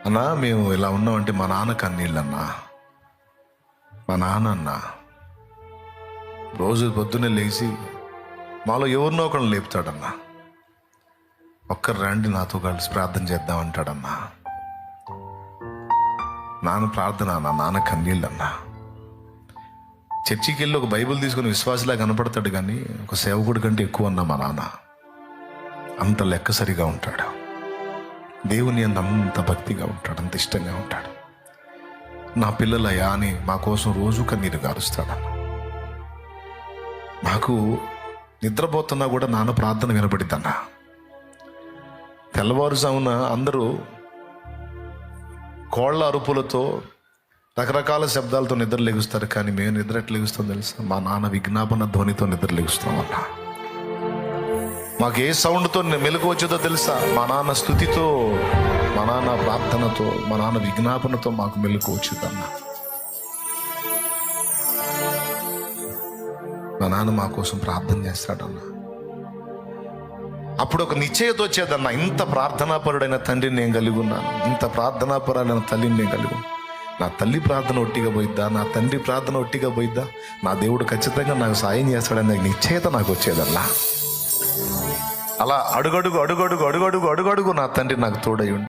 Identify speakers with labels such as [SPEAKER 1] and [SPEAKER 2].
[SPEAKER 1] అన్నా మేము ఇలా ఉన్నామంటే మా నాన్న కన్నీళ్ళన్నా. మా నాన్న అన్నా రోజు పొద్దున్నే లేచి మాలో ఎవరినో ఒకరిని లేపుతాడన్నా. ఒక్కరు రండి నాతో కలిసి ప్రార్థన చేద్దామంటాడన్నా. నాన్న ప్రార్థన అన్నా, నాన్న కన్నీళ్ళన్నా. చర్చికి వెళ్ళి ఒక బైబిల్ తీసుకుని విశ్వాసలా కనపడతాడు, కానీ ఒక సేవకుడి కంటే ఎక్కువ అన్నా మా నాన్న. అంత లెక్కసరిగా ఉంటాడు, దేవుని అంత భక్తిగా ఉంటాడు, అంత ఇష్టంగా ఉంటాడు. నా పిల్లలయ్యా అని మా కోసం రోజు కన్నీరు గారుస్తాడన్న. నాకు నిద్రపోతున్నా కూడా నాన్న ప్రార్థన వినబడిద్దన్నా. తెల్లవారుజామున అందరూ కోళ్ల అరుపులతో రకరకాల శబ్దాలతో నిద్ర లెగుస్తారు, కానీ మేము నిద్ర ఎట్లా లెగుస్తాం తెలుసా? మా నాన్న విజ్ఞాపన ధ్వనితో నిద్ర లెగుస్తామన్నా. మాకు ఏ సౌండ్తో మెలకు వచ్చేదో తెలుసా? మా నాన్న స్తుతితో, మా నాన్న ప్రార్థనతో, మా నాన్న విజ్ఞాపనతో మాకు మెలకు వచ్చేదన్నా. మా నాన్న మా కోసం ప్రార్థన చేస్తాడన్నా. అప్పుడు ఒక నిశ్చయత వచ్చేదన్నా, ఇంత ప్రార్థనాపరుడైన తండ్రిని నేను కలిగి ఉన్నాను, ఇంత ప్రార్థనాపరుడైన తల్లిని నేను కలిగి ఉన్నాను. నా తల్లి ప్రార్థన ఒట్టిగా పోయిద్దా, నా తండ్రి ప్రార్థన ఒట్టిగా పోయిద్దా, నా దేవుడు ఖచ్చితంగా నాకు సాయం చేస్తాడనే నిశ్చయత నాకు వచ్చేదన్నా. అలా అడుగడుగు నా తండ్రి నాకు తోడై